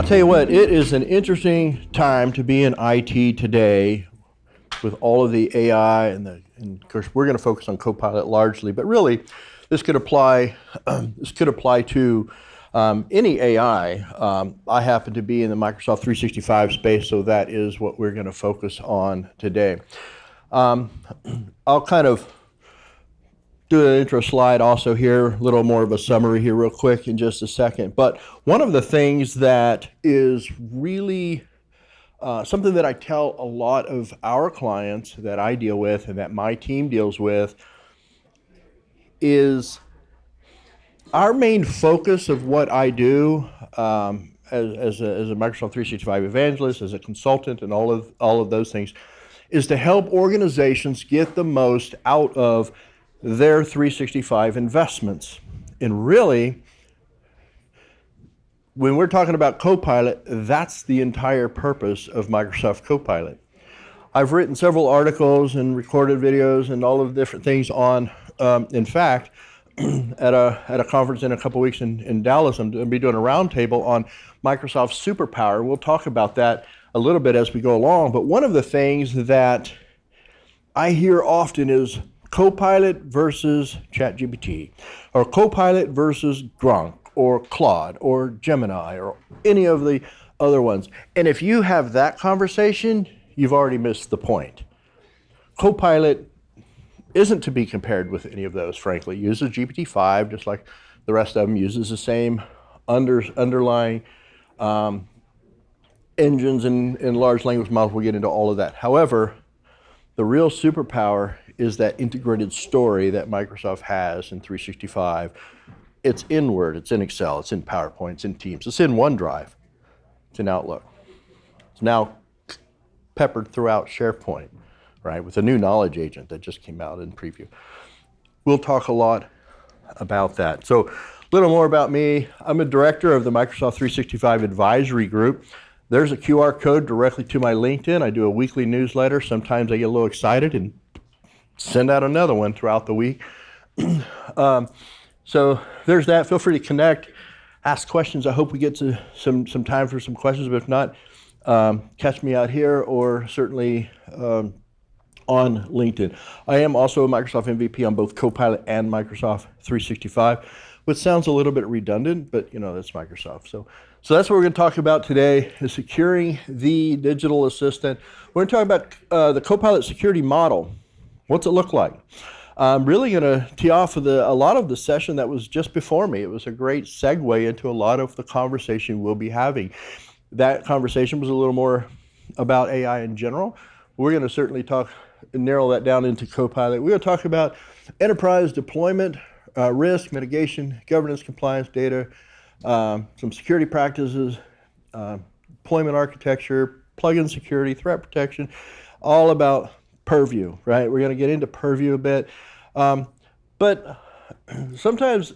I'll tell you what, it is an interesting time to be in IT today with all of the AI and of course we're going to focus on Copilot largely, but really this could apply to any AI. I happen to be in the Microsoft 365 space, so that is what we're going to focus on today. I'll kind of do an intro slide also here, a little more of a summary here real quick in just a second. But one of the things that is really something that I tell a lot of our clients that I deal with and that my team deals with is our main focus of what I do as a Microsoft 365 evangelist, as a consultant, and all of those things, is to help organizations get the most out of their 365 investments. And really, when we're talking about Copilot, that's the entire purpose of Microsoft Copilot. I've written several articles and recorded videos and all of the different things on, in fact, at a conference in a couple weeks in Dallas, I'm going to be doing a roundtable on Microsoft Superpower. We'll talk about that a little bit as we go along. But one of the things that I hear often is Copilot versus ChatGPT, or Copilot versus Grok, or Claude, or Gemini, or any of the other ones. And if you have that conversation, you've already missed the point. Copilot isn't to be compared with any of those, frankly. It uses GPT-5, just like the rest of them, uses the same underlying engines and large language models. We'll get into all of that. However, the real superpower is that integrated story that Microsoft has in 365. It's in Word, it's in Excel, it's in PowerPoint, it's in Teams, it's in OneDrive, it's in Outlook. It's now peppered throughout SharePoint, right, with a new knowledge agent that just came out in preview. We'll talk a lot about that. So a little more about me. I'm a director of the Microsoft 365 Advisory Group. There's a QR code directly to my LinkedIn. I do a weekly newsletter. Sometimes I get a little excited and send out another one throughout the week. So there's that. Feel free to connect, ask questions. I hope we get to some time for some questions, but if not, catch me out here or certainly on LinkedIn. I am also a Microsoft MVP on both Copilot and Microsoft 365, which sounds a little bit redundant, but you know, that's Microsoft. So that's what we're going to talk about today, is securing the digital assistant. We're going to talk about the Copilot security model. What's it look like? I'm really going to tee off with a lot of the session that was just before me. It was a great segue into a lot of the conversation we'll be having. That conversation was a little more about AI in general. We're going to certainly narrow that down into Copilot. We're going to talk about enterprise deployment, risk mitigation, governance, compliance, data, some security practices, deployment architecture, plugin security, threat protection, all about Purview, right? We're going to get into Purview a bit, but sometimes,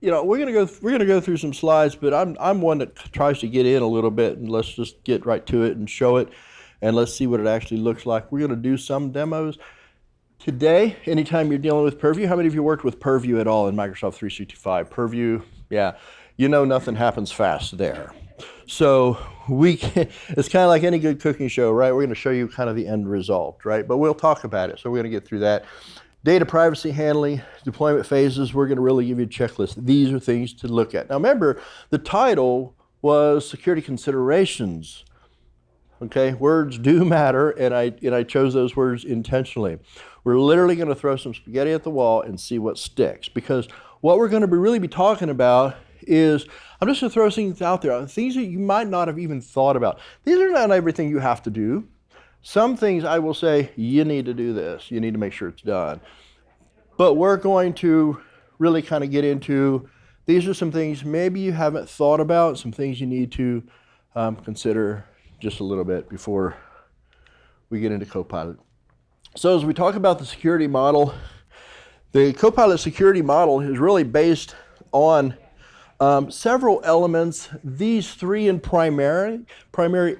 you know, we're going to go through some slides. But I'm one that tries to get in a little bit, and let's just get right to it and show it, and let's see what it actually looks like. We're going to do some demos today. Anytime you're dealing with Purview, how many of you worked with Purview at all in Microsoft 365? Purview, yeah, you know nothing happens fast there. So it's kind of like any good cooking show, right? We're going to show you kind of the end result, right? But we'll talk about it. So we're going to get through that. Data privacy handling, deployment phases, we're going to really give you a checklist. These are things to look at. Now remember, the title was security considerations. Okay, words do matter, and I chose those words intentionally. We're literally going to throw some spaghetti at the wall and see what sticks, because what we're going to really be talking about is, I'm just going to throw things out there, things that you might not have even thought about. These are not everything you have to do. Some things I will say, you need to do this. You need to make sure it's done. But we're going to really kind of get into, these are some things maybe you haven't thought about, some things you need to consider just a little bit before we get into Copilot. So as we talk about the security model, the Copilot security model is really based on several elements, these three in primary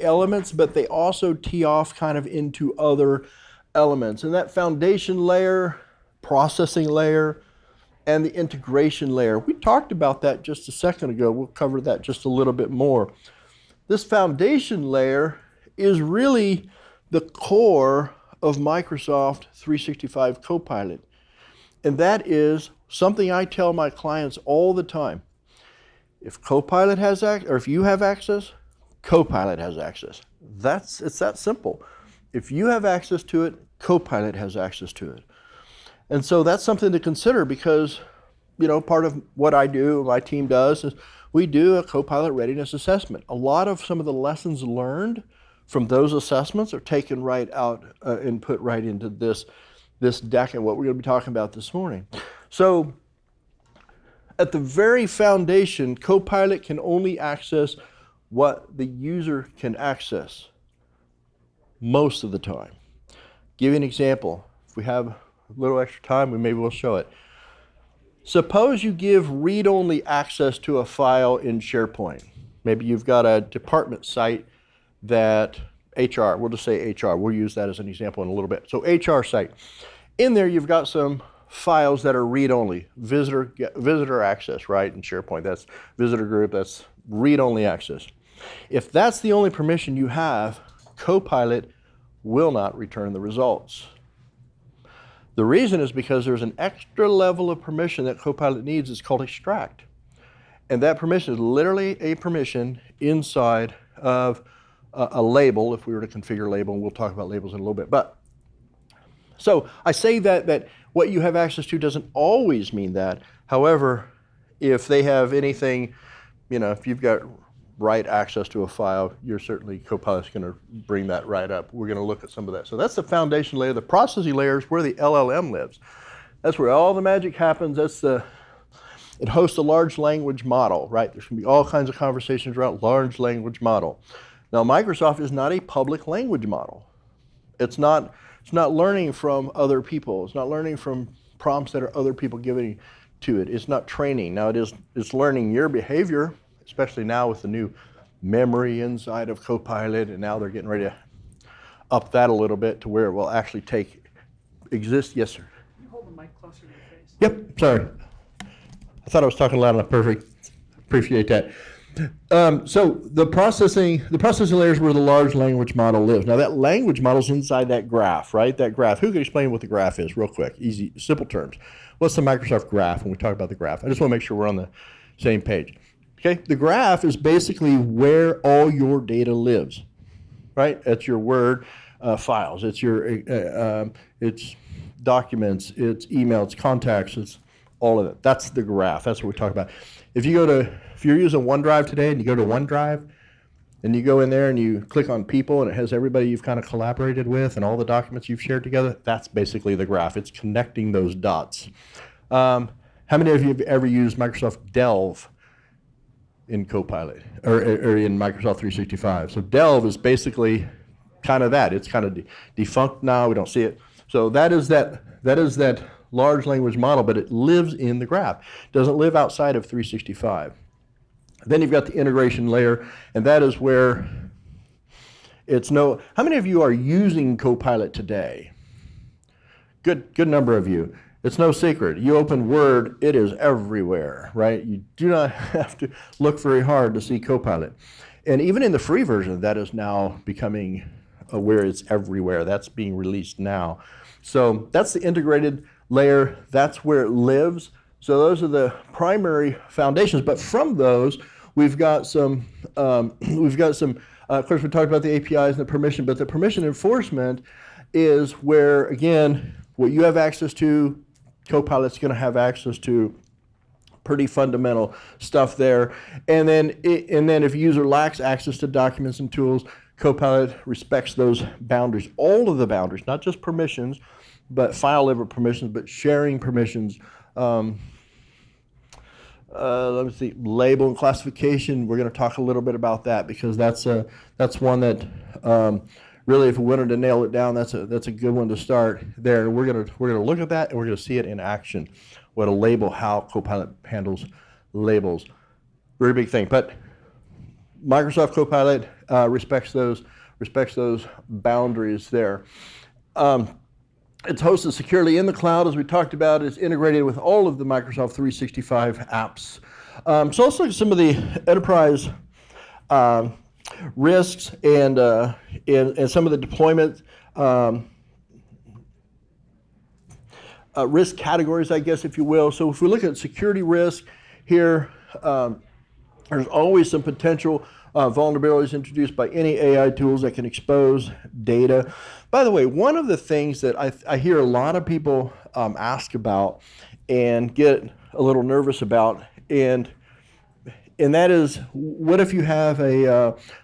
elements, but they also tee off kind of into other elements. And that foundation layer, processing layer, and the integration layer. We talked about that just a second ago. We'll cover that just a little bit more. This foundation layer is really the core of Microsoft 365 Copilot. And that is something I tell my clients all the time. If Copilot has access, or if you have access, Copilot has access. It's that simple. If you have access to it, Copilot has access to it. And so that's something to consider because, part of what I do, my team does, is we do a Copilot readiness assessment. A lot of some of the lessons learned from those assessments are taken right out and put right into this deck and what we're going to be talking about this morning. So at the very foundation, Copilot can only access what the user can access most of the time. Give you an example. If we have a little extra time, maybe we'll show it. Suppose you give read-only access to a file in SharePoint. Maybe you've got a department site that HR, we'll just say HR, we'll use that as an example in a little bit. So HR site. In there you've got some files that are read-only, visitor access, right, in SharePoint. That's visitor group, that's read-only access. If that's the only permission you have, Copilot will not return the results. The reason is because there's an extra level of permission that Copilot needs. It's called extract. And that permission is literally a permission inside of a label, if we were to configure a label, and we'll talk about labels in a little bit. But so I say that what you have access to doesn't always mean that. However, if they have anything, if you've got write access to a file, you're certainly, Copilot's going to bring that right up. We're going to look at some of that. So that's the foundation layer. The processing layer is where the LLM lives. That's where all the magic happens. It hosts a large language model, right? There's going to be all kinds of conversations around large language model. Now, Microsoft is not a public language model. It's not learning from other people. It's not learning from prompts that are other people giving to it. It's not training. Now, it's learning your behavior, especially now with the new memory inside of Copilot, and now they're getting ready to up that a little bit to where it will actually exist. Yes, sir? Can you hold the mic closer to your face? Yep, sorry. I thought I was talking loud enough. Perfect. Appreciate that. So the processing layer is where the large language model lives. Now that language model is inside that graph, right? That graph. Who can explain what the graph is real quick? Easy, simple terms. What's the Microsoft graph when we talk about the graph? I just want to make sure we're on the same page. Okay, the graph is basically where all your data lives, right? It's your Word files, it's your it's documents, it's email, it's contacts, it's all of it. That's the graph. That's what we talk about. If you're using OneDrive today and you go to OneDrive and you go in there and you click on people and it has everybody you've kind of collaborated with and all the documents you've shared together, that's basically the graph. It's connecting those dots. How many of you have ever used Microsoft Delve in Copilot or in Microsoft 365? So Delve is basically kind of that. It's kind of defunct now. We don't see it. So that is that large language model, but it lives in the graph. It doesn't live outside of 365. Then you've got the integration layer, and that is where how many of you are using Copilot today? Good number of you. It's no secret. You open Word, it is everywhere, right? You do not have to look very hard to see Copilot. And even in the free version, that is now becoming where it's everywhere. That's being released now. So that's the integrated layer. That's where it lives. So those are the primary foundations. But from those, we've got some. Of course, we talked about the APIs and the permission. But the permission enforcement is where, again, what you have access to, Copilot's going to have access to. Pretty fundamental stuff there. And then if a user lacks access to documents and tools, Copilot respects those boundaries, all of the boundaries, not just permissions, but file level permissions, but sharing permissions. Let me see, label and classification. We're going to talk a little bit about that because that's one that really, if we wanted to nail it down, that's a good one to start there. And we're gonna look at that and we're gonna see it in action. What a label, how Copilot handles labels, very big thing. But Microsoft Copilot respects those boundaries there. It's hosted securely in the cloud, as we talked about. It's integrated with all of the Microsoft 365 apps. So let's look at some of the enterprise risks and some of the deployment risk categories, I guess, if you will. So if we look at security risk here, there's always some potential vulnerabilities introduced by any AI tools that can expose data. By the way, one of the things that I hear a lot of people ask about and get a little nervous about, and that is, what if you have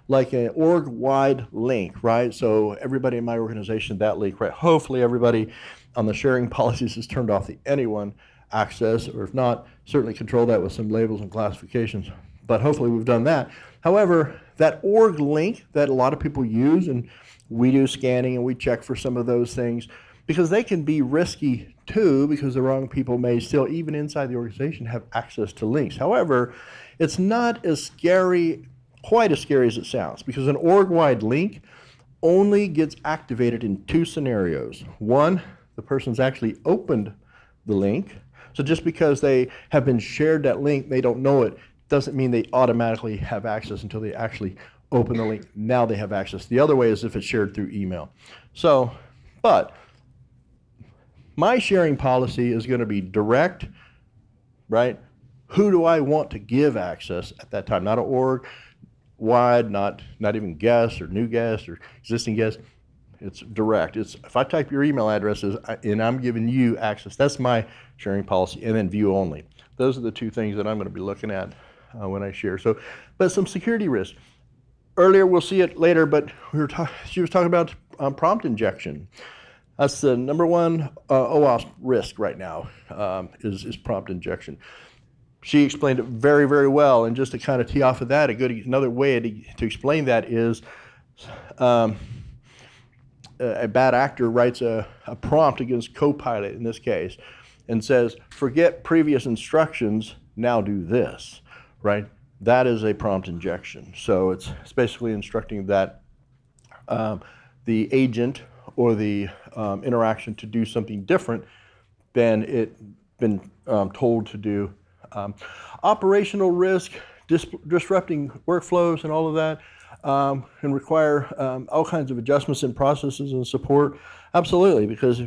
like an org-wide link, right? So everybody in my organization, that link, right? Hopefully everybody on the sharing policies has turned off the anyone access, or if not, certainly control that with some labels and classifications. But hopefully we've done that. However, that org link that a lot of people use, and we do scanning and we check for some of those things, because they can be risky too, because the wrong people may still, even inside the organization, have access to links. However, it's not as scary, quite as scary as it sounds, because an org-wide link only gets activated in two scenarios. One, the person's actually opened the link. So just because they have been shared that link, they don't know it, doesn't mean they automatically have access until they actually open the link. Now they have access. The other way is if it's shared through email. So, but my sharing policy is going to be direct, right? Who do I want to give access at that time? Not an org wide, not even guests or new guests or existing guests. It's direct. It's if I type your email addresses and I'm giving you access, that's my sharing policy, and then view only. Those are the two things that I'm going to be looking at when I share. So, but some security risks. Earlier, we'll see it later, but she was talking about prompt injection. That's the number one OWASP risk right now, is prompt injection. She explained it very, very well, and just to kind of tee off of that, another way to explain that is a bad actor writes a prompt against Copilot in this case and says, forget previous instructions, now do this, right? That is a prompt injection. So it's basically instructing that the agent or the interaction to do something different than it been told to do. Operational risk, disrupting workflows and all of that, and require all kinds of adjustments in processes and support. Absolutely, because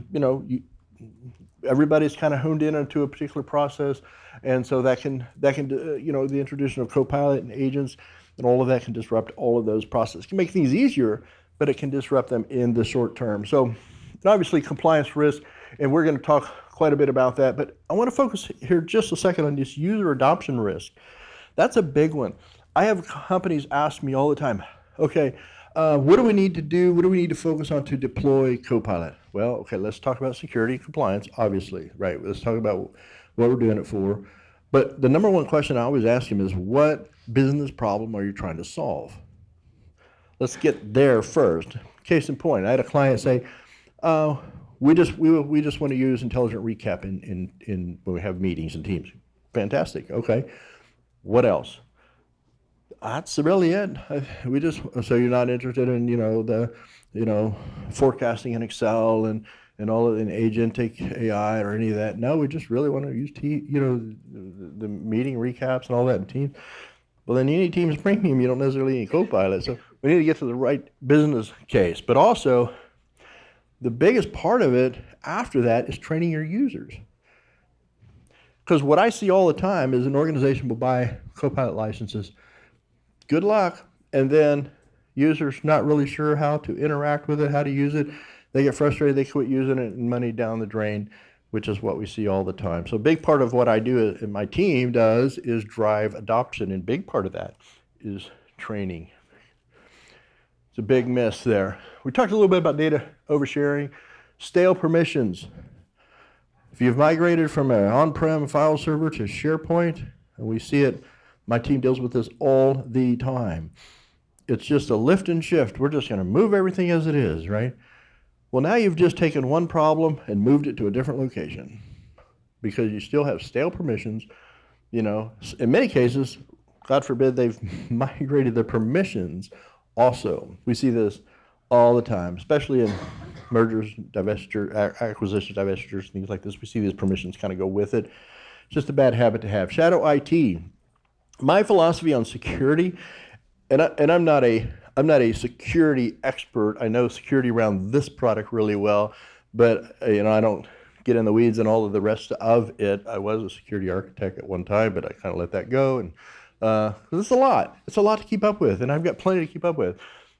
everybody's kind of honed in onto a particular process, and so that can the introduction of Copilot and agents and all of that can disrupt all of those processes. It can make things easier, but it can disrupt them in the short term. So, and obviously compliance risk, and we're going to talk quite a bit about that, but I want to focus here just a second on this user adoption risk. That's a big one. I have companies ask me all the time, okay, what do we need to do? What do we need to focus on to deploy Copilot? Well, okay, let's talk about security and compliance, obviously, right? Let's talk about what we're doing it for. But the number one question I always ask them is, what business problem are you trying to solve? Let's get there first. Case in point, I had a client say, we just want to use intelligent recap in when we have meetings and teams. Fantastic. Okay. What else? That's really it. So you're not interested in forecasting in Excel and all of in agentic AI or any of that. No, we just really want to use the meeting recaps and all that in Teams. Well, then you need Teams Premium. You don't necessarily need Copilot. So we need to get to the right business case. But also, the biggest part of it after that is training your users. Because what I see all the time is an organization will buy Copilot licenses. Good luck. And then users not really sure how to interact with it, how to use it. They get frustrated, they quit using it, and money down the drain, which is what we see all the time. So a big part of what I do and my team does is drive adoption, and big part of that is training. It's a big miss there. We talked a little bit about data oversharing, stale permissions. If you've migrated from an on-prem file server to SharePoint, and we see it, my team deals with this all the time. It's just a lift and shift. We're just going to move everything as it is, right? Well, now you've just taken one problem and moved it to a different location because you still have stale permissions. In many cases, God forbid, they've migrated the permissions also. We see this all the time, especially in mergers, acquisitions, divestitures, things like this. We see these permissions kind of go with it. It's just a bad habit to have. Shadow IT. My philosophy on security and I'm not a security expert. I know security around this product really well, but I don't get in the weeds and all of the rest of it. I was a security architect at one time, but I kind of let that go. And 'cause it's a lot. It's a lot to keep up with, and I've got plenty to keep up with.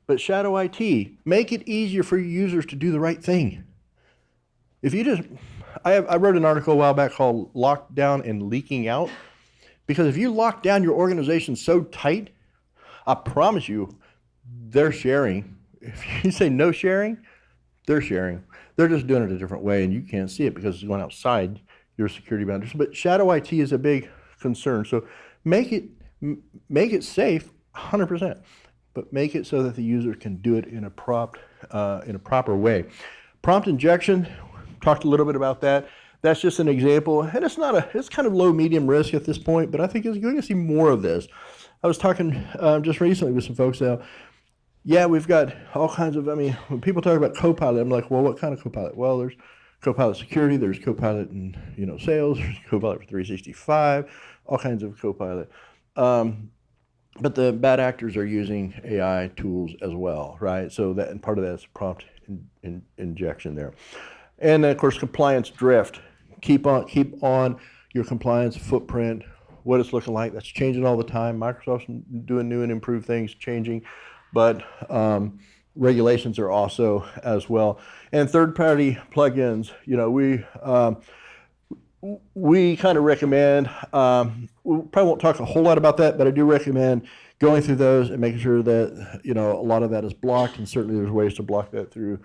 But shadow IT, make it easier for your users to do the right thing. If you just, I wrote an article a while back called "Lockdown and Leaking Out," because if you lock down your organization so tight, I promise you, they're sharing. If you say no sharing, they're sharing. They're just doing it a different way, and you can't see it because it's going outside your security boundaries. But shadow IT is a big concern. So make it safe, 100%, but make it so that the user can do it in a proper way. Prompt injection, talked a little bit about that. That's just an example, and it's kind of low medium risk at this point, but I think you're going to see more of this. I was talking just recently with some folks now. Yeah, we've got all kinds of, when people talk about Copilot, I'm like, well, what kind of Copilot? Well, there's Copilot security, there's Copilot in, sales, there's Copilot for 365, all kinds of Copilot. But the bad actors are using AI tools as well, right? So that, and part of that is prompt injection there. And then, of course, compliance drift. Keep on your compliance footprint, what it's looking like. That's changing all the time. Microsoft's doing new and improved things, changing, but regulations are also as well. And third-party plugins, we kind of recommend, we probably won't talk a whole lot about that, but I do recommend going through those and making sure that, a lot of that is blocked, and certainly there's ways to block that through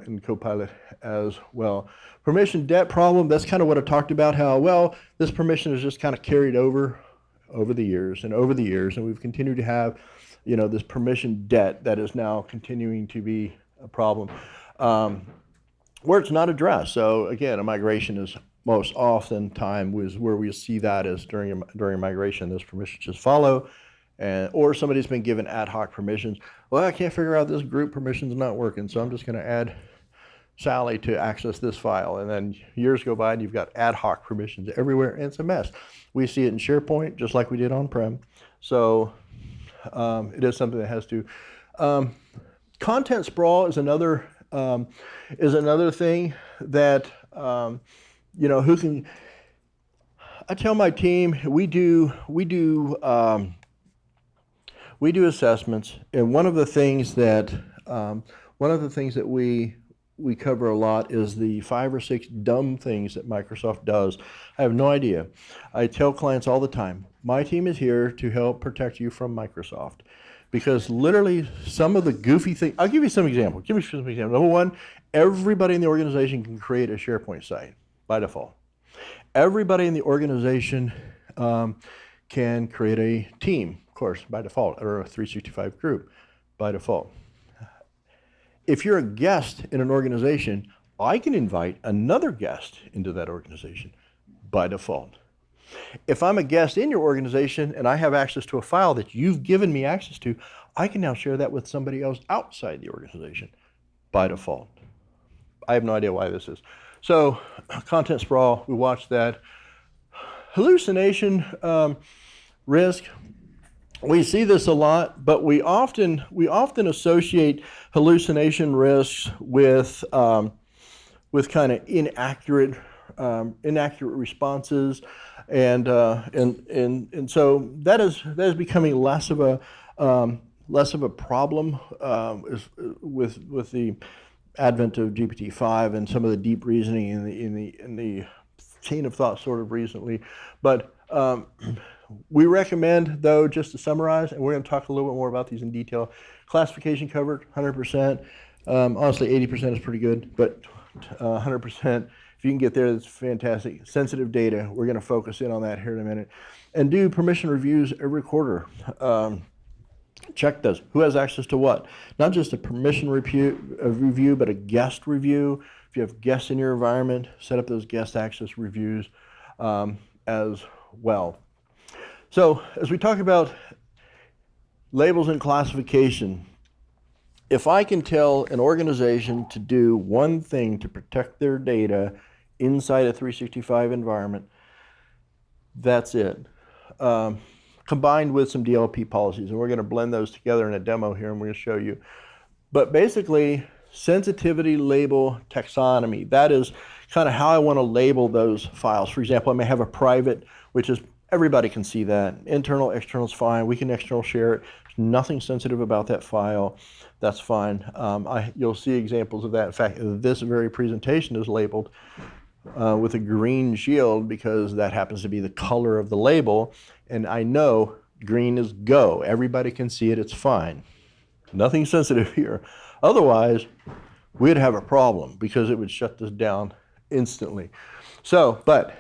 in Copilot as well. Permission debt problem, that's kind of what I talked about, how, well, this permission is just kind of carried over the years, and we've continued to have, this permission debt that is now continuing to be a problem where it's not addressed. So again, a migration is most often time was where we see that is during a migration, those permissions just follow, or somebody's been given ad hoc permissions. Well, I can't figure out this group permission's not working, so I'm just going to add Sally to access this file. And then years go by and you've got ad hoc permissions everywhere, and it's a mess. We see it in SharePoint just like we did on-prem. So it is something that has to. Content sprawl is another thing that, who can, I tell my team, we do assessments, and one of the things that we cover a lot is the 5 or 6 dumb things that Microsoft does. I have no idea. I tell clients all the time, my team is here to help protect you from Microsoft, because literally some of the goofy things, I'll give you some examples. Number one, everybody in the organization can create a SharePoint site by default. Everybody in the organization can create a team, of course, by default, or a 365 group by default. If you're a guest in an organization, I can invite another guest into that organization by default. If I'm a guest in your organization and I have access to a file that you've given me access to, I can now share that with somebody else outside the organization by default. I have no idea why this is. So content sprawl, we watch that. Hallucination risk. We see this a lot, but we often associate hallucination risks with kind of inaccurate responses, and so that is becoming less of a problem with the advent of GPT-5 and some of the deep reasoning in the chain of thought sort of recently, but. We recommend, though, just to summarize, and we're going to talk a little bit more about these in detail. Classification covered, 100%. Honestly, 80% is pretty good, but 100%, if you can get there, that's fantastic. Sensitive data, we're going to focus in on that here in a minute. And do permission reviews every quarter. Check those. Who has access to what? Not just a permission review, but a guest review. If you have guests in your environment, set up those guest access reviews as well. So as we talk about labels and classification, if I can tell an organization to do one thing to protect their data inside a 365 environment, that's it. combined with some DLP policies. And we're going to blend those together in a demo here, and we're going to show you. But basically, sensitivity label taxonomy, that is kind of how I want to label those files. For example, I may have a private, which is everybody can see that. Internal, external is fine. We can external share it. There's nothing sensitive about that file. That's fine. You'll see examples of that. In fact, this very presentation is labeled with a green shield because that happens to be the color of the label. And I know green is go. Everybody can see it. It's fine. Nothing sensitive here. Otherwise, we'd have a problem because it would shut this down instantly. So, but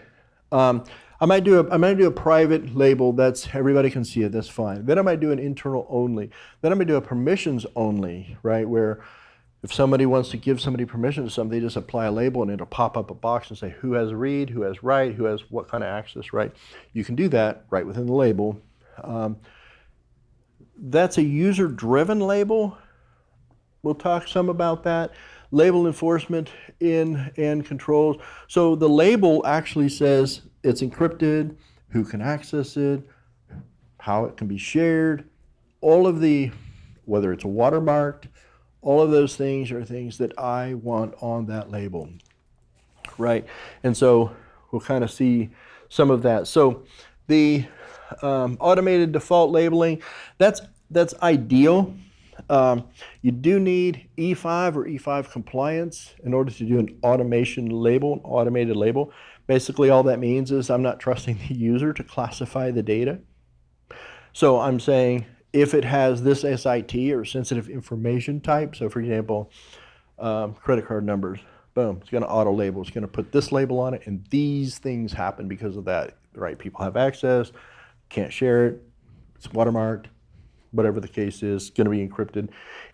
I might do a private label that's everybody can see it. That's fine. Then I might do an internal only. Then I might do a permissions only, right? Where if somebody wants to give somebody permission to something, they just apply a label and it'll pop up a box and say who has read, who has write, who has what kind of access, right? You can do that right within the label. That's a user-driven label. We'll talk some about that. Label enforcement and controls. So the label actually says it's encrypted, who can access it, how it can be shared, all of the, whether it's watermarked, all of those things are things that I want on that label, right? And so we'll kind of see some of that. So the automated default labeling, that's ideal. You do need E5 or E5 compliance in order to do an automation label, an automated label. Basically, all that means is I'm not trusting the user to classify the data. So I'm saying if it has this SIT or sensitive information type, so for example, credit card numbers, boom, it's going to auto label. It's going to put this label on it, and these things happen because of that, right? People have access, can't share it, it's watermarked, whatever the case is, going to be encrypted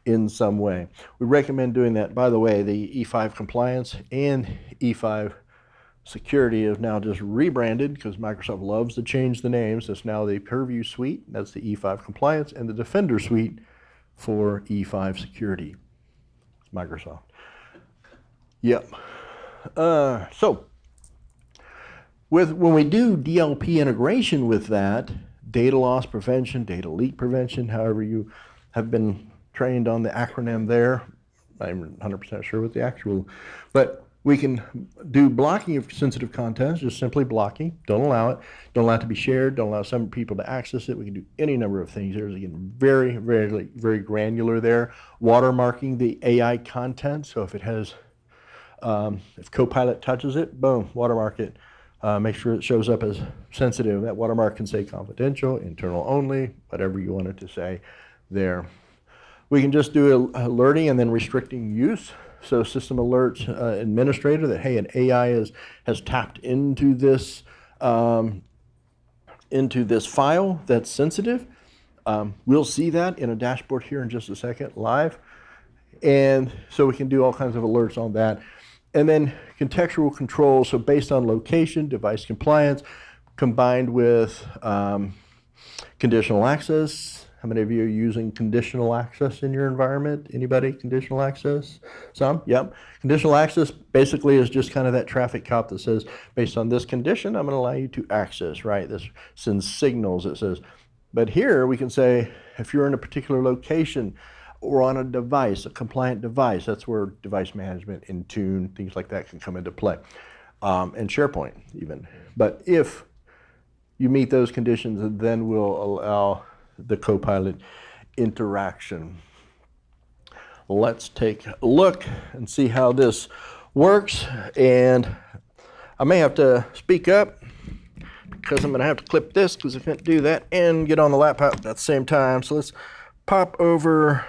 in some way. We recommend doing that. By the way, the E5 compliance and E5 security is now just rebranded because Microsoft loves to change the names. It's now the Purview Suite, that's the E5 compliance, and the Defender Suite for E5 security. It's Microsoft. Yep. So when we do DLP integration with that, data loss prevention, data leak prevention, however you have been trained on the acronym there. I'm 100% sure what the actual, but we can do blocking of sensitive contents, just simply blocking. Don't allow it. Don't allow it to be shared. Don't allow some people to access it. We can do any number of things. There's again very, very, very granular there. Watermarking the AI content. So if it has, if Copilot touches it, boom, watermark it. Make sure it shows up as sensitive. That watermark can say confidential, internal only, whatever you want it to say there. We can just do alerting and then restricting use. So system alerts administrator that, hey, an AI has tapped into this file that's sensitive. We'll see that in a dashboard here in just a second, live. And so we can do all kinds of alerts on that. And then contextual control, so based on location, device compliance, combined with conditional access. How many of you are using conditional access in your environment? Anybody conditional access? Some? Yep. Conditional access basically is just kind of that traffic cop that says, based on this condition, I'm going to allow you to access, right? This sends signals, it says. But here we can say, if you're in a particular location, or on a device, a compliant device, that's where device management, Intune, things like that can come into play, and SharePoint even. But if you meet those conditions, then we'll allow the Copilot interaction. Let's take a look and see how this works. And I may have to speak up because I'm going to have to clip this because I can't do that and get on the laptop at the same time. So let's pop over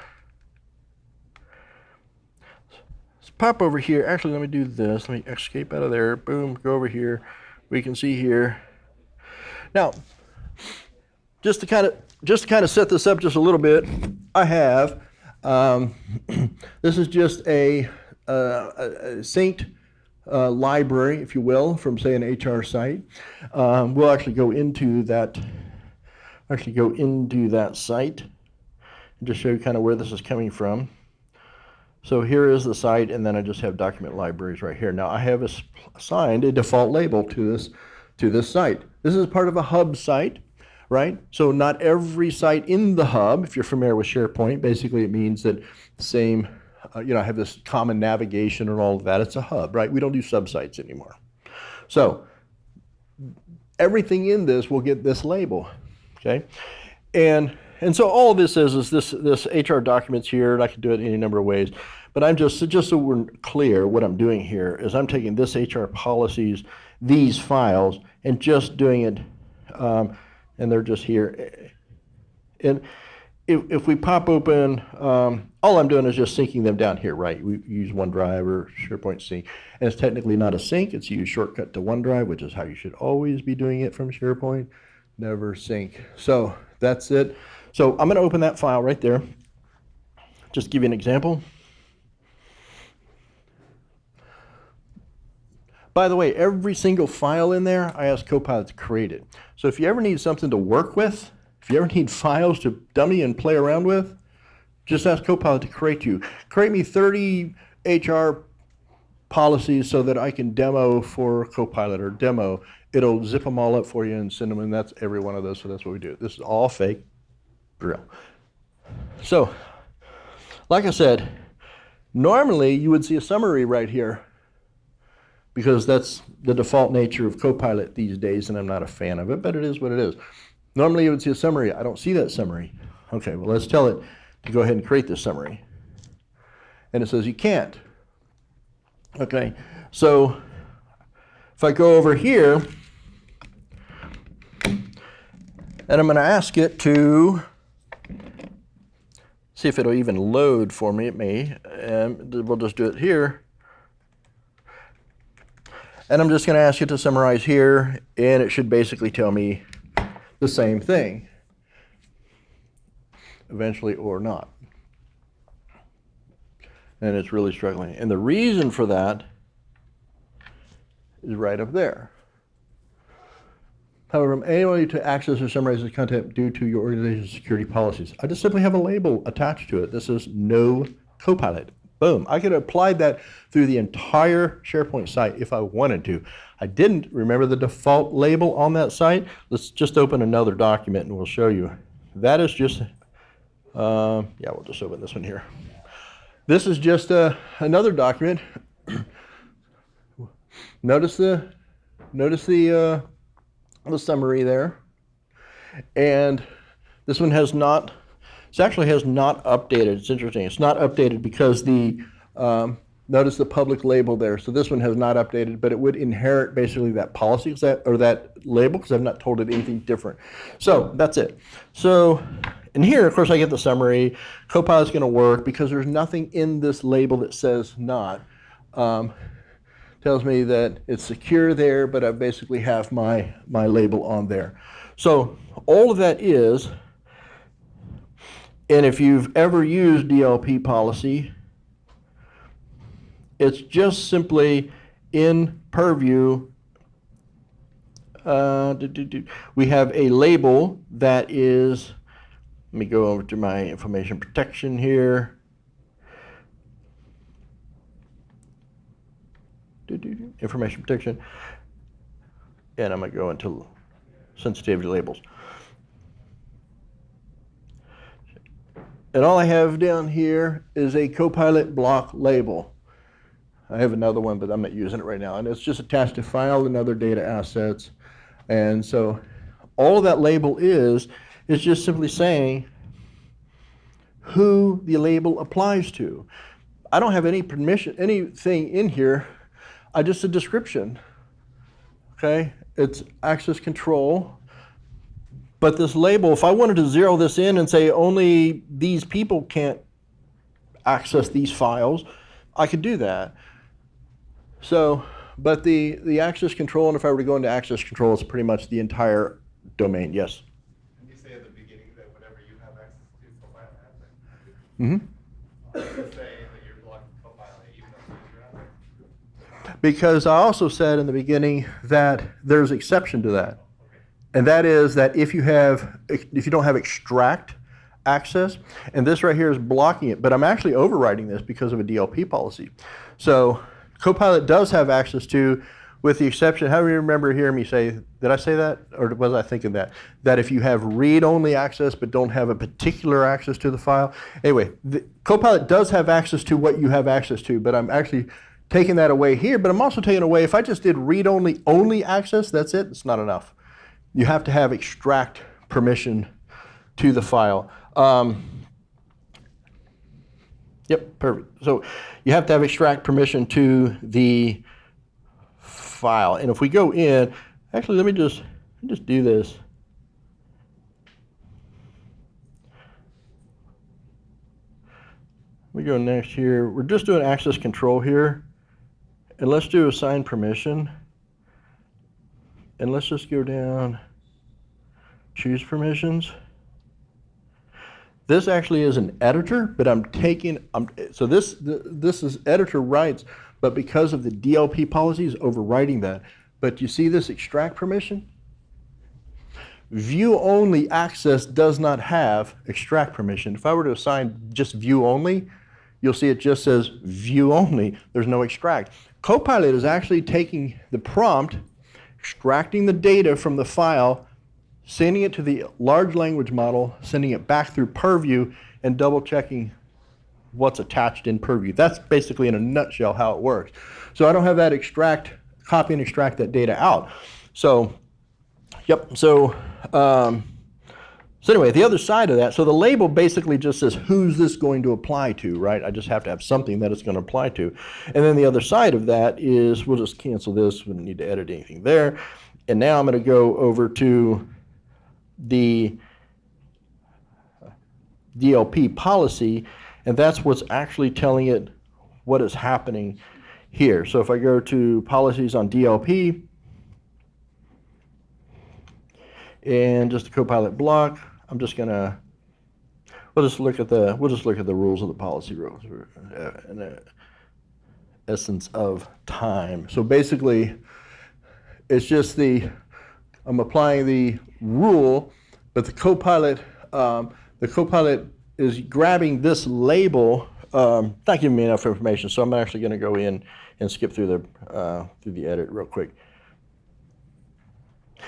here. Actually, let me do this. Let me escape out of there. Boom, go over here. We can see here. Now, just to kind of set this up just a little bit, I have this is just a synced library, if you will, from say an HR site. We'll actually go into that. Site and just show you kind of where this is coming from. So here is the site, and then I just have document libraries right here. Now I have assigned a default label to this site. This is part of a hub site, right? So not every site in the hub, if you're familiar with SharePoint, basically it means that the same, I have this common navigation and all of that. It's a hub, right? We don't do subsites anymore. So everything in this will get this label, okay? And so all of this is this HR documents here, and I can do it any number of ways. But I'm just so we're clear, what I'm doing here is I'm taking this HR policies, these files, and just doing it, and they're just here. And if we pop open, all I'm doing is just syncing them down here, right? We use OneDrive or SharePoint Sync, and it's technically not a sync. It's use shortcut to OneDrive, which is how you should always be doing it from SharePoint. Never sync. So that's it. So I'm going to open that file right there. Just give you an example. By the way, every single file in there, I asked Copilot to create it. So if you ever need something to work with, if you ever need files to dummy and play around with, just ask Copilot to create me 30 HR policies so that I can demo for Copilot or demo. It'll zip them all up for you and send them, and that's every one of those, so that's what we do. This is all fake, real. So, like I said, normally you would see a summary right here because that's the default nature of Copilot these days, and I'm not a fan of it, but it is what it is. Normally you would see a summary. I don't see that summary. Okay, well, let's tell it to go ahead and create this summary. And it says you can't. Okay, so if I go over here, and I'm going to ask it to see if it'll even load for me. It may, and we'll just do it here. And I'm just going to ask it to summarize here, and it should basically tell me the same thing, eventually or not. And it's really struggling. And the reason for that is right up there. However, I'm unable to access or summarize this content due to your organization's security policies. I just simply have a label attached to it. This is no Copilot. Boom. I could have applied that through the entire SharePoint site if I wanted to. I didn't. Remember the default label on that site? Let's just open another document and we'll show you. That is just, we'll just open this one here. This is just another document. Notice the summary there. And this one has not, it actually has not updated. It's interesting. It's not updated because notice the public label there. So this one has not updated, but it would inherit basically that policy or that label because I've not told it anything different. So that's it. So, and here, of course, I get the summary. Copilot's going to work because there's nothing in this label that says not. Tells me that it's secure there, but I basically have my label on there. So all of that is, and if you've ever used DLP policy, it's just simply in Purview. We have a label that is, let me go over to my information protection here. Information protection. And I'm going to go into sensitivity labels. And all I have down here is a Copilot block label. I have another one, but I'm not using it right now. And it's just attached to file and other data assets. And so all that label is just simply saying who the label applies to. I don't have any permission, anything in here. I just a description. Okay, it's access control. But this label, if I wanted to zero this in and say only these people can't access these files, I could do that. So, but the access control, and if I were to go into access control, it's pretty much the entire domain. Yes? And you say at the beginning that whatever you have access to, Copilot has it? Mm-hmm. You say that you're blocking Copilot even though you're out there? Because I also said in the beginning that there's exception to that. And that is that if you don't have extract access, and this right here is blocking it, but I'm actually overriding this because of a DLP policy. So Copilot does have access to with the exception, how do you remember hearing me say, did I say that? Or was I thinking that? That if you have read-only access but don't have a particular access to the file. Anyway, Copilot does have access to what you have access to, but I'm actually taking that away here. But I'm also taking away, if I just did read-only access, that's it, it's not enough. You have to have extract permission to the file. Yep, perfect. So you have to have extract permission to the file. And if we go in, actually, let me just do this. We go next here. We're just doing access control here. And let's do assign permission. And let's just go down, choose permissions. This actually is an editor, but so this is editor rights, but because of the DLP policies overriding that. But you see this extract permission? View only access does not have extract permission. If I were to assign just view only, you'll see it just says view only. There's no extract. Copilot is actually taking the prompt, extracting the data from the file, sending it to the large language model, sending it back through Purview, and double checking what's attached in Purview. That's basically in a nutshell how it works. So I don't have that copy and extract that data out. So, yep, so anyway, the other side of that, so the label basically just says who's this going to apply to, right? I just have to have something that it's going to apply to. And then the other side of that is, we'll just cancel this, we don't need to edit anything there. And now I'm going to go over to the DLP policy, and that's what's actually telling it what is happening here. So if I go to policies on DLP and just the Copilot block, I'm just gonna we'll just look at the rules of the policy rules in the essence of time. So basically, it's just I'm applying the rule, but the Copilot is grabbing this label, not giving me enough information, so I'm actually going to go in and skip through the edit real quick.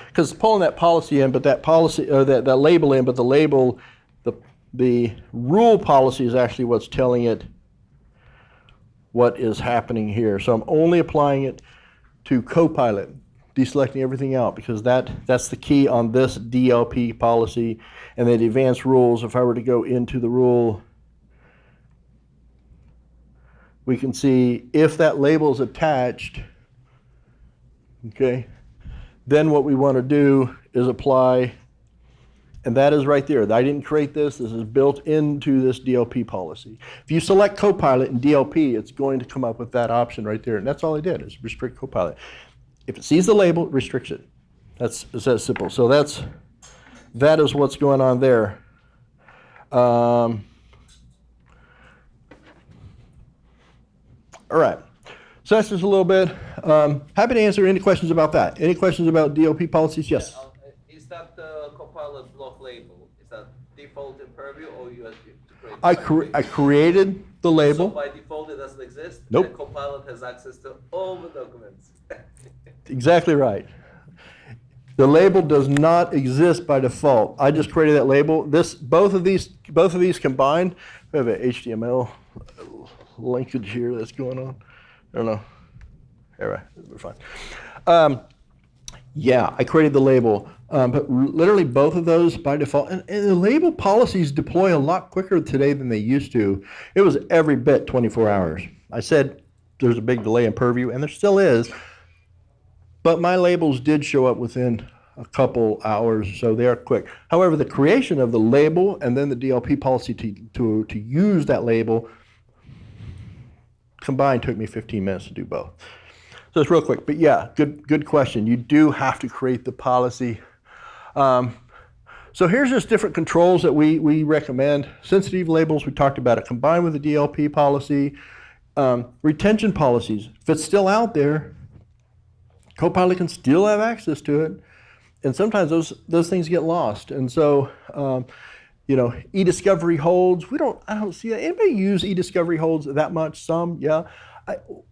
Because it's pulling that policy in, but that policy, or that label in, but the label, the rule policy is actually what's telling it what is happening here. So I'm only applying it to Copilot, deselecting everything out, because that's the key on this DLP policy. And then the advanced rules, if I were to go into the rule, we can see if that label is attached, okay, then what we want to do is apply, and that is right there. I didn't create this. This is built into this DLP policy. If you select Copilot in DLP, it's going to come up with that option right there. And that's all I did, is restrict Copilot. If it sees the label, it restricts it. It's that simple. So that is what's going on there. All right. So that's just a little bit. Happy to answer any questions about that. Any questions about DLP policies? Yes. Is that the Copilot block label? Is that default in Purview, or you have to create? I created the label. So by default, it doesn't exist. Nope. And Copilot has access to all the documents. Exactly right. The label does not exist by default. I just created that label. Both of these combined. We have an HTML linkage here that's going on. I don't know. All right, we're fine. Yeah, I created the label, but literally both of those by default. And the label policies deploy a lot quicker today than they used to. It was every bit 24 hours. I said there's a big delay in Purview, and there still is. But my labels did show up within a couple hours, so they are quick. However, the creation of the label and then the DLP policy to use that label combined took me 15 minutes to do both. So it's real quick, but yeah, good question. You do have to create the policy. So here's just different controls that we recommend. Sensitive labels, we talked about it, combined with the DLP policy. Retention policies, if it's still out there, Copilot can still have access to it, and sometimes those things get lost. And so, e-discovery holds. I don't see that. Anybody use e-discovery holds that much? Some, yeah.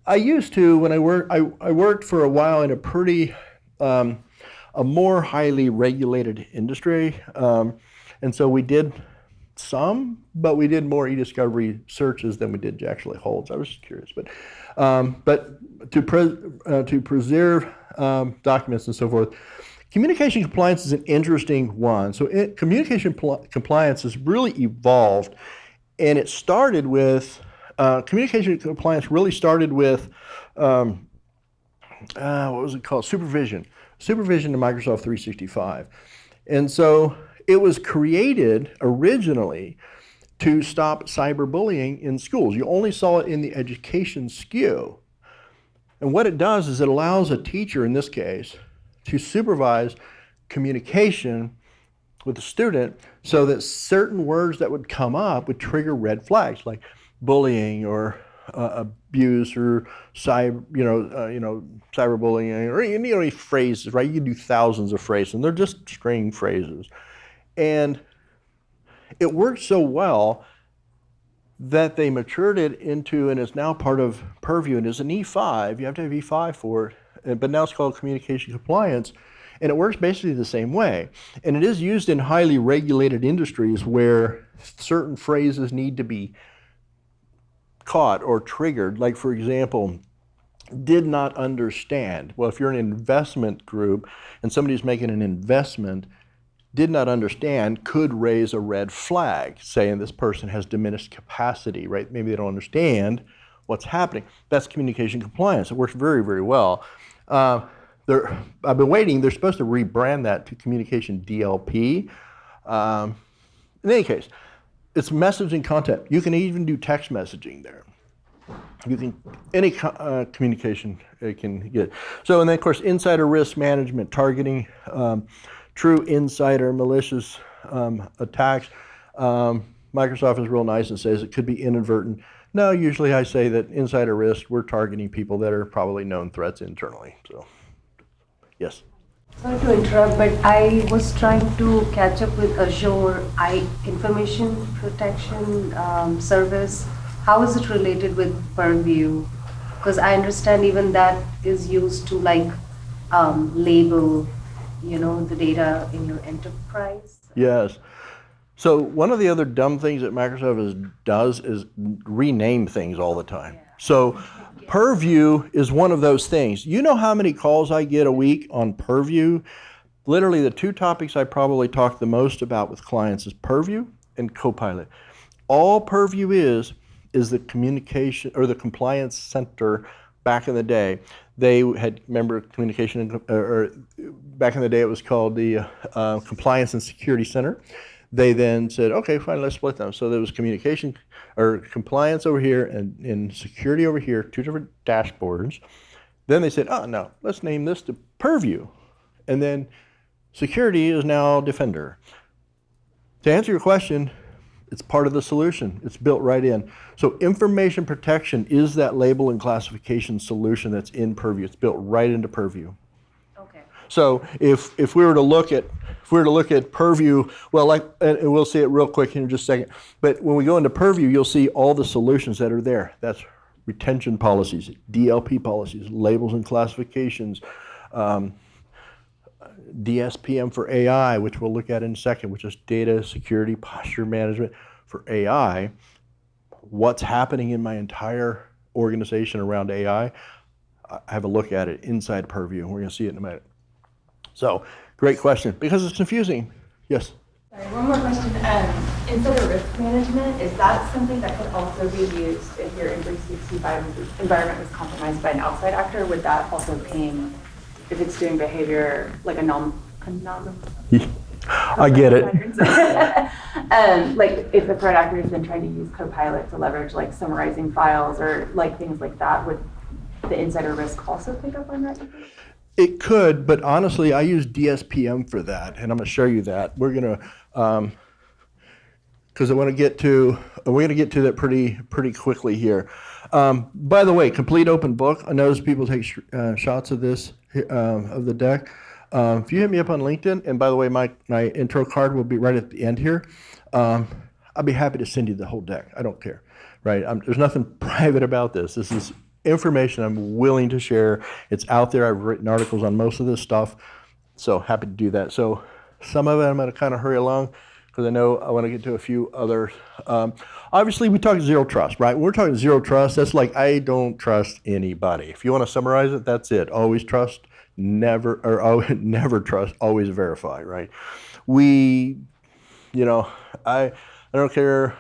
I used to when I worked for a while in a pretty a more highly regulated industry, and so we did some, but we did more e-discovery searches than we did actually holds. I was just curious, but to preserve documents and so forth. Communication compliance is an interesting one. So communication compliance has really evolved, and it started with communication compliance really started with what was it called? Supervision in Microsoft 365. And so it was created originally to stop cyberbullying in schools. You only saw it in the education SKU. And what it does is it allows a teacher, in this case, to supervise communication with the student so that certain words that would come up would trigger red flags like bullying or abuse or cyberbullying or any phrases, right? You can do thousands of phrases and they're just string phrases. And it worked so well that they matured it into, and is now part of Purview, and is an E5. You have to have E5 for it. But now it's called communication compliance, and it works basically the same way. And it is used in highly regulated industries where certain phrases need to be caught or triggered. Like, for example, did not understand. Well, if you're an investment group and somebody's making an investment, did not understand could raise a red flag, saying this person has diminished capacity, right? Maybe they don't understand what's happening. That's communication compliance. It works very, very well. I've been waiting. They're supposed to rebrand that to communication DLP. In any case, it's messaging content. You can even do text messaging there. You can, any communication it can get. So, and then of course, insider risk management, targeting true insider malicious attacks. Microsoft is real nice and says it could be inadvertent. No, usually I say that insider risk, we're targeting people that are probably known threats internally. So, yes. Sorry to interrupt, but I was trying to catch up with Azure Information Protection Service. How is it related with Purview? Because I understand even that is used to like label, the data in your enterprise. Yes. So one of the other dumb things that Microsoft does is rename things all the time. Yeah. So Purview is one of those things. You know how many calls I get a week on Purview? Literally the two topics I probably talk the most about with clients is Purview and Copilot. All Purview is the communication or the compliance center. Back in the day, they had, remember communication, or back in the day it was called the Compliance and Security Center. They then said, okay, fine, let's split them. So there was communication or compliance over here and security over here, two different dashboards. Then they said, oh no, let's name this to Purview. And then security is now Defender. To answer your question, it's part of the solution. It's built right in. So information protection is that label and classification solution that's in Purview. It's built right into Purview. Okay. So if we were to look at Purview, well, and we'll see it real quick in just a second. But when we go into Purview, you'll see all the solutions that are there. That's retention policies, DLP policies, labels and classifications, DSPM for AI, which we'll look at in a second, which is data security posture management for AI. What's happening in my entire organization around AI? I have a look at it inside Purview. We're going to see it in a minute. So, great question, because it's confusing. Yes? Sorry, one more question. Insider risk management, is that something that could also be used if your M365 environment was compromised by an outside actor? Would that also ping if it's doing behavior like I get it. Like if the threat actor has been trying to use Copilot to leverage like summarizing files or like things like that, would the insider risk also pick up on that? It could, but honestly, I use DSPM for that, and I'm going to show you that. We're going to, because we're going to get to that pretty quickly here. By the way, complete open book. I notice people take shots of this of the deck. If you hit me up on LinkedIn, and by the way, my intro card will be right at the end here. I'll be happy to send you the whole deck. I don't care, right? There's nothing private about this. This is information I'm willing to share. It's out there. I've written articles on most of this stuff, so happy to do that. So some of it I'm going to kind of hurry along because I know I want to get to a few others. Obviously, we talk zero trust, right? When we're talking zero trust, that's like I don't trust anybody. If you want to summarize it, that's it. Always trust, never, or never trust, always verify, right? We, I don't care,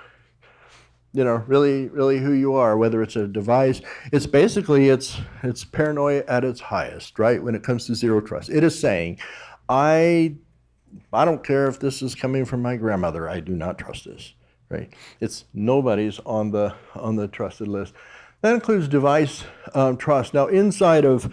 really who you are, whether it's a device. It's basically, it's paranoia at its highest, right? When it comes to zero trust. It is saying, I don't care if this is coming from my grandmother, I do not trust this, right? It's nobody's on the trusted list. That includes device trust. Now, inside of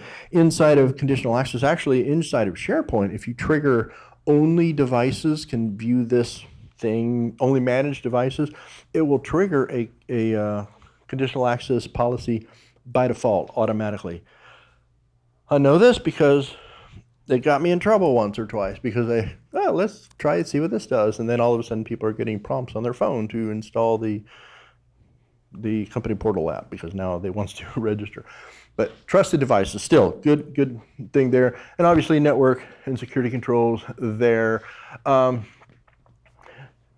conditional access, actually inside of SharePoint, if you trigger only devices can view this thing, only managed devices, it will trigger a conditional access policy by default automatically. I know this because it got me in trouble once or twice because let's try and see what this does. And then all of a sudden people are getting prompts on their phone to install the company portal app because now they want to register. But trusted devices, still good thing there. And obviously network and security controls there.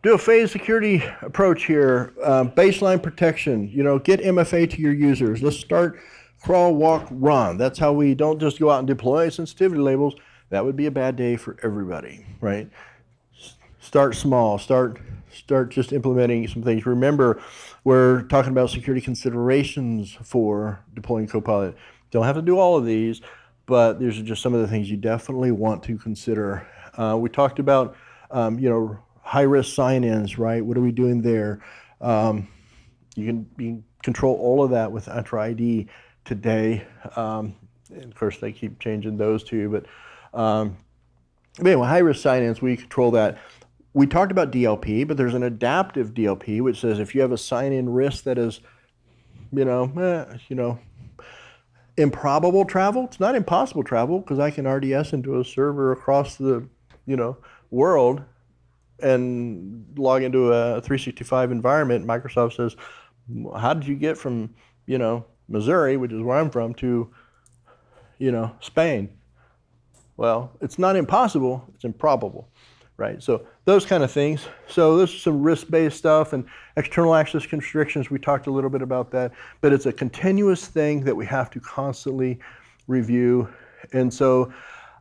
Do a phased security approach here. Baseline protection, get MFA to your users. Let's start crawl, walk, run. That's how we don't just go out and deploy sensitivity labels. That would be a bad day for everybody, right? Start small, start just implementing some things. Remember, we're talking about security considerations for deploying Copilot. Don't have to do all of these, but these are just some of the things you definitely want to consider. We talked about, high-risk sign-ins, right? What are we doing there? You can control all of that with Entra ID today. And of course, they keep changing those too. But anyway, high-risk sign-ins, we control that. We talked about DLP, but there's an adaptive DLP, which says if you have a sign-in risk that is, improbable travel, it's not impossible travel because I can RDS into a server across the, world and log into a 365 environment. Microsoft says, how did you get from, Missouri, which is where I'm from, to, Spain? Well, it's not impossible, it's improbable, right? So those kind of things. So there's some risk-based stuff and external access constrictions. We talked a little bit about that, but it's a continuous thing that we have to constantly review. And so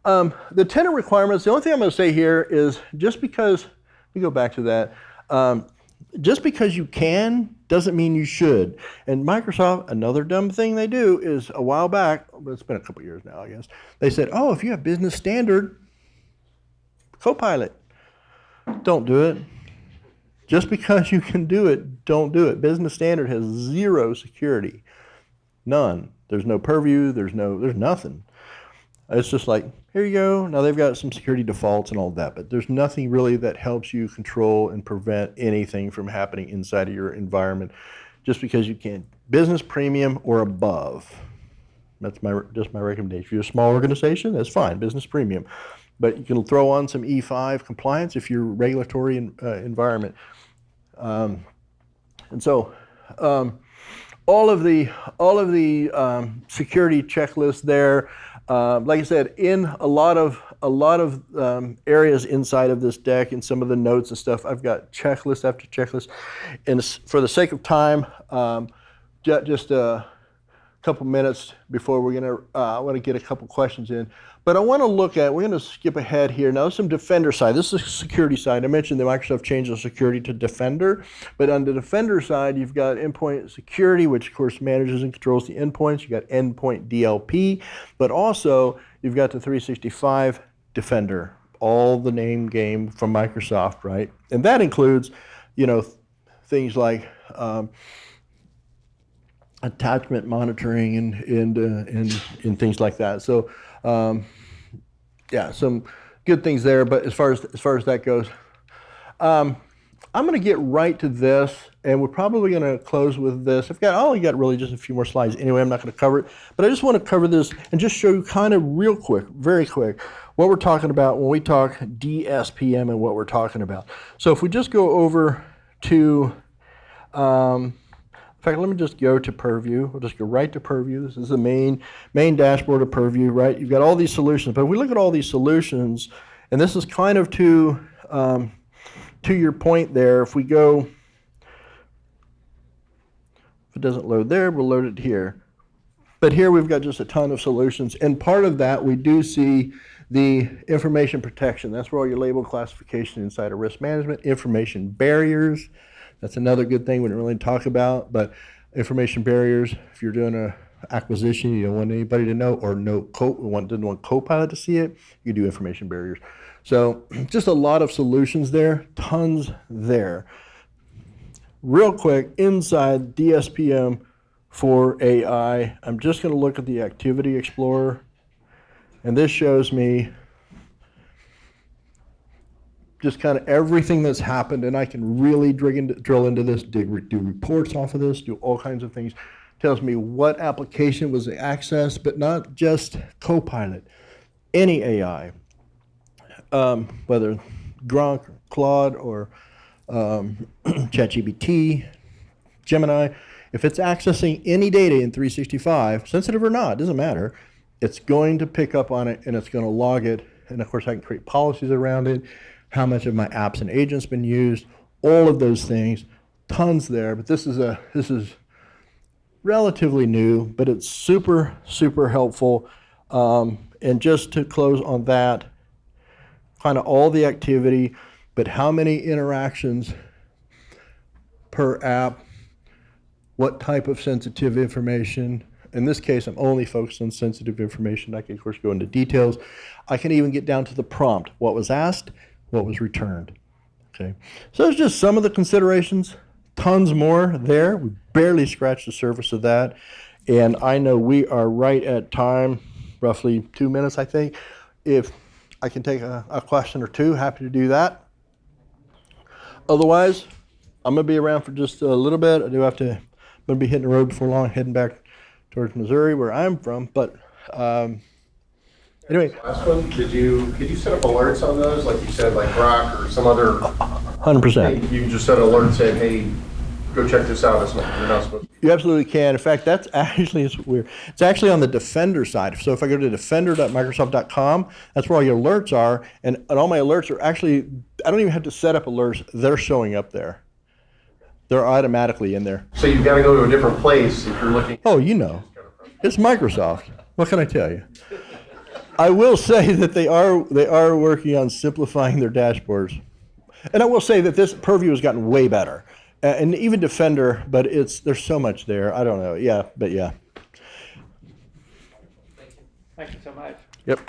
the tenant requirements, the only thing I'm going to say here is just because, let me go back to that, just because you can doesn't mean you should. And Microsoft, another dumb thing they do is a while back, but it's been a couple years now, I guess, they said, oh, if you have business standard, Copilot, don't do it. Just because you can do it, don't do it. Business standard has zero security, none. There's no purview, there's nothing. It's just like, here you go. Now they've got some security defaults and all that, but there's nothing really that helps you control and prevent anything from happening inside of your environment just because you can. Business premium or above. That's just my recommendation. If you're a small organization, that's fine, business premium. But you can throw on some E5 compliance if you're regulatory environment. And so all of the security checklists there. Like I said, in a lot of areas inside of this deck, in some of the notes and stuff, I've got checklist after checklist. And for the sake of time, just a couple minutes before I want to get a couple questions in. But I want to we're going to skip ahead here. Now, some Defender side. This is the security side. I mentioned that Microsoft changed the security to Defender. But on the Defender side, you've got endpoint security, which, of course, manages and controls the endpoints. You've got endpoint DLP. But also, you've got the 365 Defender, all the name game from Microsoft, right? And that includes, things like attachment monitoring and things like that. So, some good things there. But as far as that goes, I'm going to get right to this, and we're probably going to close with this. I only got really just a few more slides anyway. I'm not going to cover it, but I just want to cover this and just show you kind of real quick, very quick, what we're talking about when we talk DSPM and what we're talking about. So if we just go over to fact, let me just go to Purview. We'll just go right to Purview. This is the main dashboard of Purview, right? You've got all these solutions, but if we look at all these solutions, and this is kind of to your point there. If we go, if it doesn't load there, we'll load it here. But here we've got just a ton of solutions, and part of that we do see the information protection. That's where all your label classification inside of risk management, information barriers. That's another good thing we didn't really talk about, but information barriers, if you're doing a acquisition, you don't want anybody to know, or didn't want Copilot to see it, you do information barriers. So just a lot of solutions there, tons there. Real quick, inside DSPM for AI, I'm just going to look at the Activity Explorer, and this shows me just kind of everything that's happened, and I can really drill into this, do reports off of this, do all kinds of things. Tells me what application was accessed, but not just Copilot, any AI, whether Gronk, or Claude, or ChatGPT, Gemini. If it's accessing any data in 365, sensitive or not, doesn't matter, it's going to pick up on it and it's going to log it. And of course, I can create policies around it, how much of my apps and agents been used, all of those things, tons there. But this is relatively new, but it's super, super helpful. And just to close on that, kind of all the activity, but how many interactions per app, what type of sensitive information. In this case, I'm only focused on sensitive information. I can, of course, go into details. I can even get down to the prompt, what was asked, what was returned. Okay, so there's just some of the considerations, tons more there. We barely scratched the surface of that. And I know we are right at time, roughly 2 minutes, I think. If I can take a question or two, happy to do that. Otherwise, I'm going to be around for just a little bit. I'm going to be hitting the road before long, heading back towards Missouri, where I'm from. But anyway. Last one, could you set up alerts on those, like you said, like Grok or some other? 100%. You can just set an alert saying, hey, go check this out. You're not supposed to. You absolutely can. In fact, that's actually, it's weird. It's actually on the Defender side. So if I go to defender.microsoft.com, that's where all your alerts are. And all my alerts are actually, I don't even have to set up alerts. They're showing up there. They're automatically in there. So you've got to go to a different place if you're looking. Oh, you know. It's Microsoft. What can I tell you? I will say that they are working on simplifying their dashboards. And I will say that this Purview has gotten way better. And even Defender, but there's so much there. I don't know. Yeah, but yeah. Thank you so much. Yep.